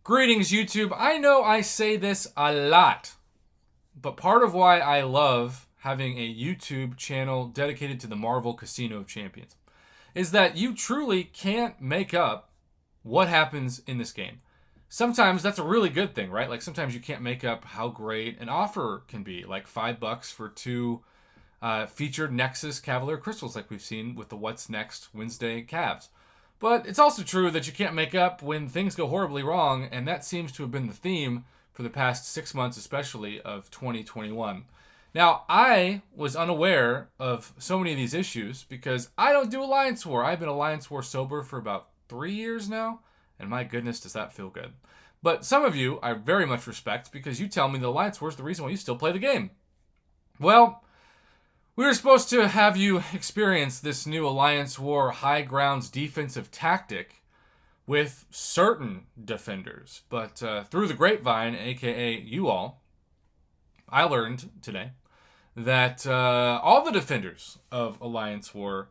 Greetings, YouTube. I know I say this a lot, but part of why I love having a YouTube channel dedicated to the Marvel Casino of Champions is that you truly can't make up what happens in this game. Sometimes that's a really good thing, right? Like sometimes you can't make up how great an offer can be, like $5 for two featured Nexus Cavalier crystals, like we've seen with the What's Next Wednesday Cavs. But it's also true that you can't make up when things go horribly wrong, and that seems to have been the theme for the past 6 months, especially of 2021. Now, I was unaware of so many of these issues because I don't do Alliance War. I've been Alliance War sober for about 3 years now, and my goodness, does that feel good. But some of you I very much respect because you tell me the Alliance War is the reason why you still play the game. Well, we were supposed to have you experience this new Alliance War high grounds defensive tactic with certain defenders. But through the grapevine, aka you all, I learned today that all the defenders of Alliance War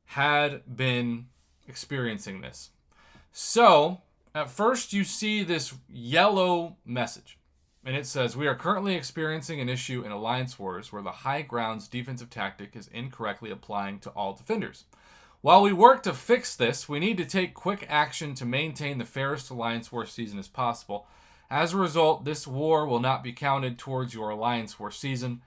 had been experiencing this. So, at first you see this yellow message. And it says, we are currently experiencing an issue in Alliance Wars where the high grounds defensive tactic is incorrectly applying to all defenders. While we work to fix this, we need to take quick action to maintain the fairest Alliance War season as possible. As a result, this war will not be counted towards your Alliance War season.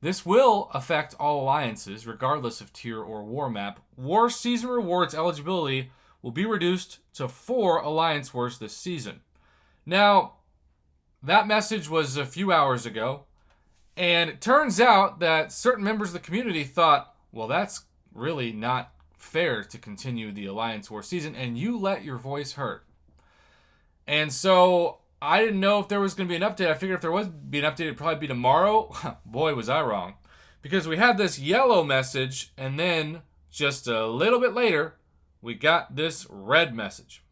This will affect all alliances, regardless of tier or war map. War season rewards eligibility will be reduced to 4 Alliance Wars this season. Now, that message was a few hours ago, and it turns out that certain members of the community thought, well, that's really not fair to continue the Alliance War season, and you let your voice hurt. And so I didn't know if there was going to be an update. I figured if there was be an update, it'd probably be tomorrow. Boy, was I wrong. Because we had this yellow message, and then just a little bit later, we got this red message.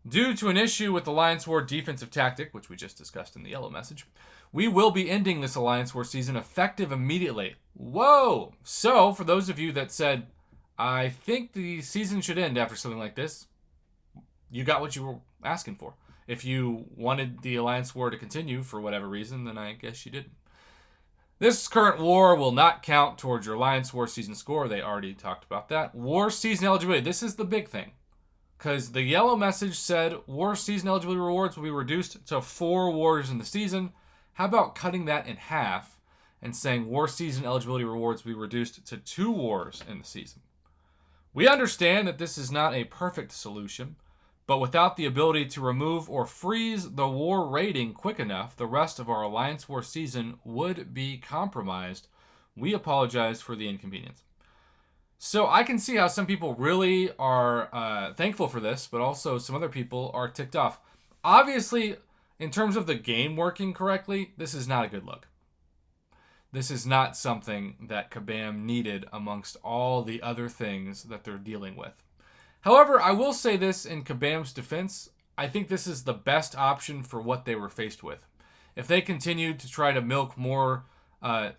Due to an issue with Alliance War defensive tactic, which we just discussed in the yellow message, we will be ending this Alliance War season effective immediately. Whoa! So, for those of you that said, I think the season should end after something like this, you got what you were asking for. If you wanted the Alliance War to continue for whatever reason, then I guess you didn't. This current war will not count towards your Alliance War season score. They already talked about that. War season eligibility. This is the big thing. Because the yellow message said war season eligibility rewards will be reduced to 4 wars in the season. How about cutting that in half and saying war season eligibility rewards will be reduced to 2 wars in the season? We understand that this is not a perfect solution, but without the ability to remove or freeze the war rating quick enough, the rest of our Alliance War season would be compromised. We apologize for the inconvenience. So I can see how some people really are thankful for this, but also some other people are ticked off. Obviously, in terms of the game working correctly, this is not a good look. This is not something that Kabam needed amongst all the other things that they're dealing with. However, I will say this in Kabam's defense. I think this is the best option for what they were faced with. If they continued to try to milk more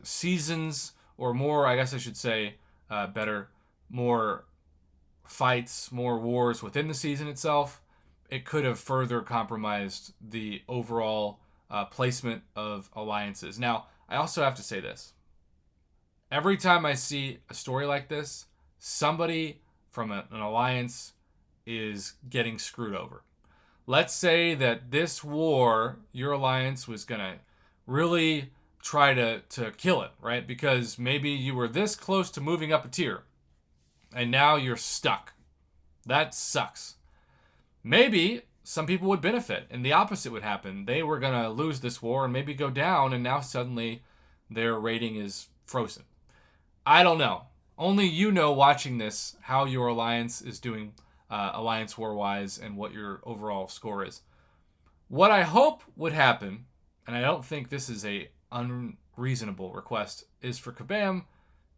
seasons, or more, I guess I should say, better, more fights, more wars within the season itself, it could have further compromised the overall placement of alliances. Now, I also have to say this. Every time I see a story like this, somebody from an alliance is getting screwed over. Let's say that this war, your alliance was going to really try to kill it, right? Because maybe you were this close to moving up a tier, and now you're stuck. That sucks. Maybe some people would benefit, and the opposite would happen. They were going to lose this war and maybe go down, and now suddenly their rating is frozen. I don't know. Only you know watching this how your alliance is doing Alliance War-wise and what your overall score is. What I hope would happen, and I don't think this is a unreasonable request, is for Kabam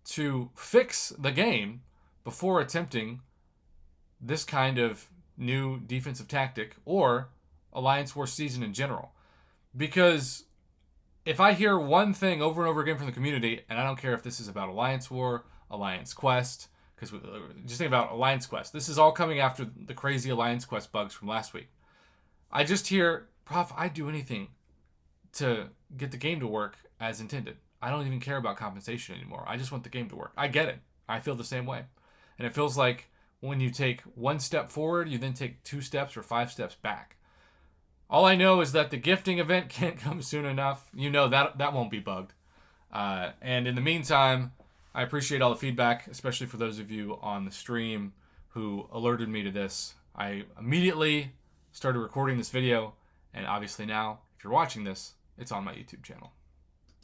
to fix the game before attempting this kind of new defensive tactic or Alliance War season in general. Because if I hear one thing over and over again from the community, and I don't care if this is about Alliance War, Alliance Quest, because just think about Alliance Quest. This is all coming after the crazy Alliance Quest bugs from last week. I just hear, Prof, I'd do anything to get the game to work as intended. I don't even care about compensation anymore. I just want the game to work. I get it. I feel the same way. And it feels like when you take one step forward, you then take 2 steps or 5 steps back. All I know is that the gifting event can't come soon enough. You know that won't be bugged. And in the meantime, I appreciate all the feedback, especially for those of you on the stream who alerted me to this. I immediately started recording this video, and obviously now, if you're watching this, it's on my YouTube channel.